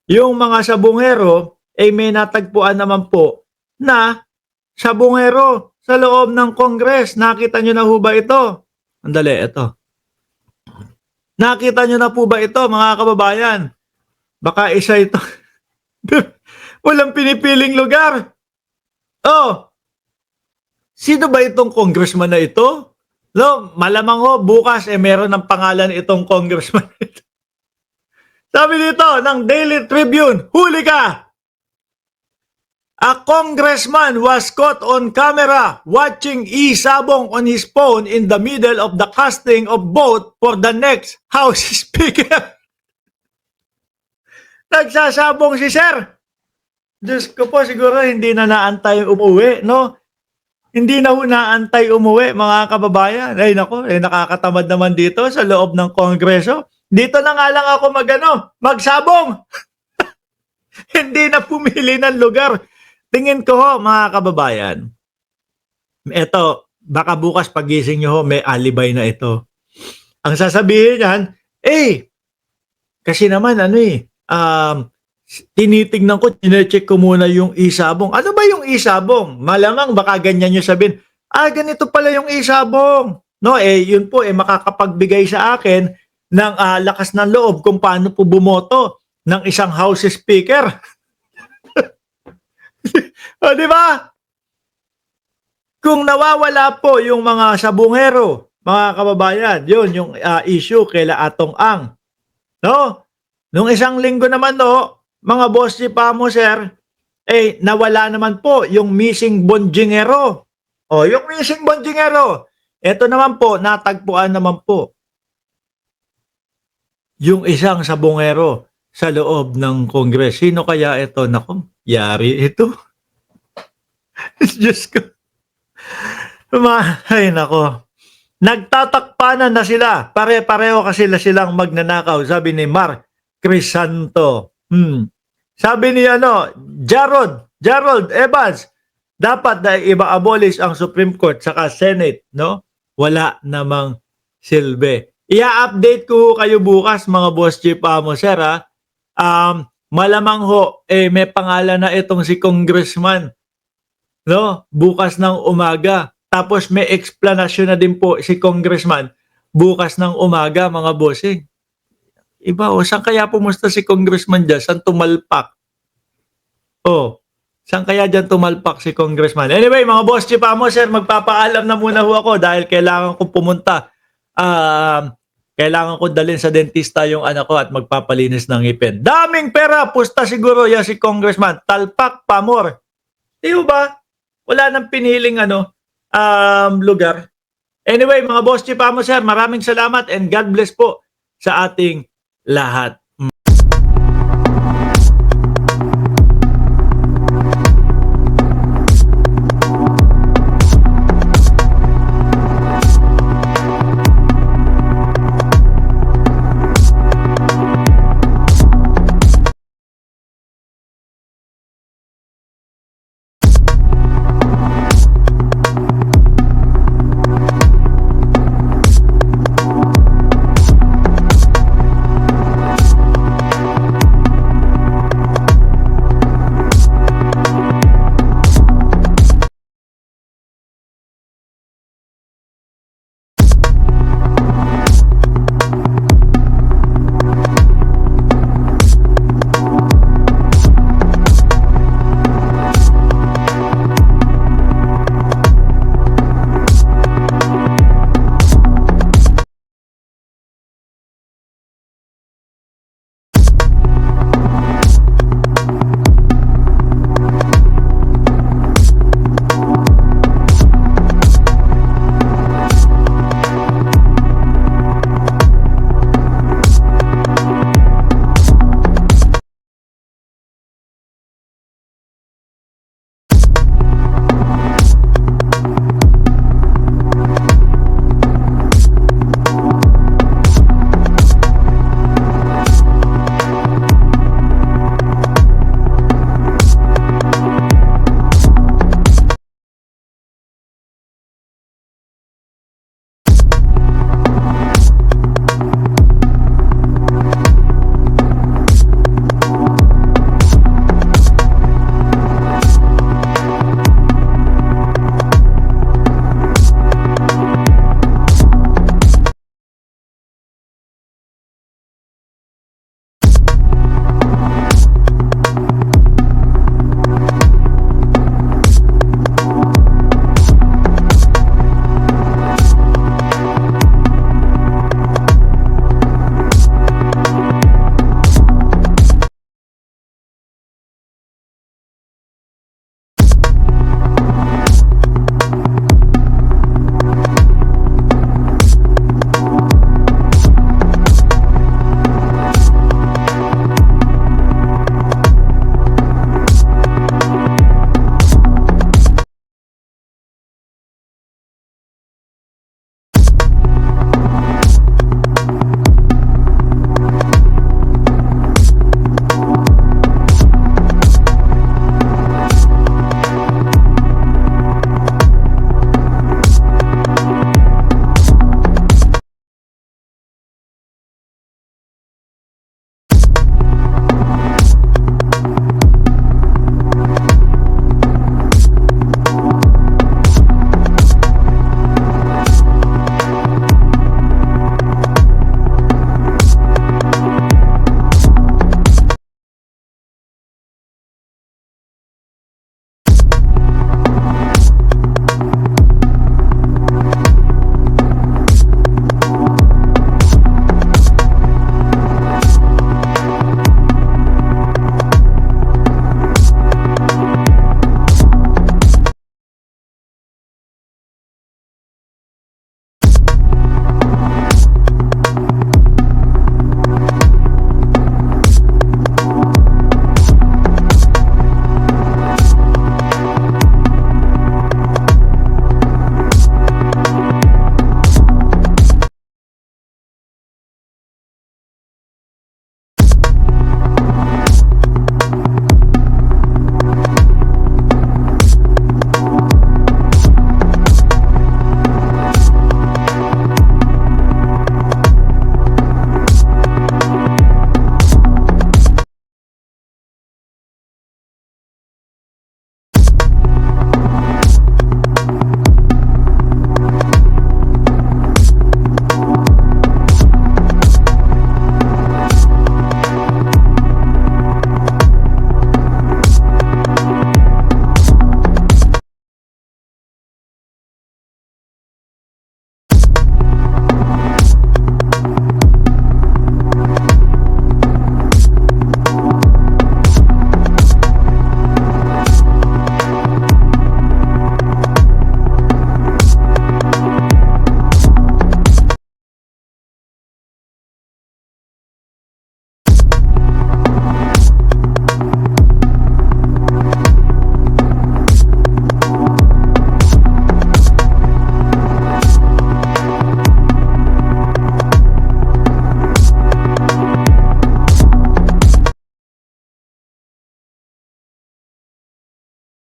Yung mga sabungero, may natagpuan naman po na sabungero sa loob ng Congress. Nakita nyo na ho ba ito? Andali, ito. Nakita nyo na po ba ito, mga kababayan? Baka isa ito. Walang pinipiling lugar. Oh, sino ba itong congressman na ito? No, malamang ho, bukas meron ng pangalan itong congressman na ito. Sabi dito ng Daily Tribune, huli ka! A congressman was caught on camera watching Sabong on his phone in the middle of the casting of vote for the next House Speaker. Nagsasabong si Sir. Diyos ko po, siguro hindi na naantay umuwi, no? Hindi na ho naantay umuwi, mga kababayan. Ay nako, nakakatamad naman dito sa loob ng Kongreso. Dito na nga lang ako magsabong. Hindi na pumili ng lugar. Tingin ko ho, mga kababayan, eto, baka bukas pagising nyo ho, may alibay na ito. Ang sasabihin yan, kasi naman tinitignan ko, tinecheck ko muna yung Sabong. Ano ba yung Sabong? Malamang baka ganyan nyo sabihin, ganito pala yung Sabong. No, yun po, makakapagbigay sa akin ng lakas ng loob kung paano po bumoto ng isang House Speaker. O, di ba? Kung nawawala po yung mga sabungero, mga kababayan, yun yung issue kaila Atong Ang. No? Nung isang linggo naman no, mga boss si Pamo sir, nawala naman po yung missing bonjingero. O, yung missing bonjingero, ito naman po, natagpuan naman po yung isang sabungero sa loob ng Congress. Sino kaya ito? Nako, yari ito. Diyos ko. Ay, nako. Nagtatakpanan na sila. Pare-pareho kasi silang magnanakaw. Sabi ni Mark Crisanto. Sabi ni Gerald Evans, dapat na i-abolish ang Supreme Court saka Senate, no? Wala namang silbi. I-update ko kayo bukas, mga boss chief mo, sir, ha? Malamang ho, may pangalan na itong si Congressman, no? Bukas ng umaga. Tapos may explanation na din po si Congressman bukas ng umaga, mga bossing. Iba, saan kaya pumusta si Congressman dyan? Saan tumalpak? Saan kaya dyan tumalpak si Congressman? Anyway, mga boss chief mo, sir, magpapaalam na muna ho ako dahil kailangan kong pumunta. Kailangan ko dalhin sa dentista yung anak ko at magpapalinis ng ngipin. Daming pera, pusta siguro yan si Congressman. Talpak, pamor. Di ba? Wala nang piniling lugar. Anyway, mga boss chief mo, sir, maraming salamat and God bless po sa ating lahat.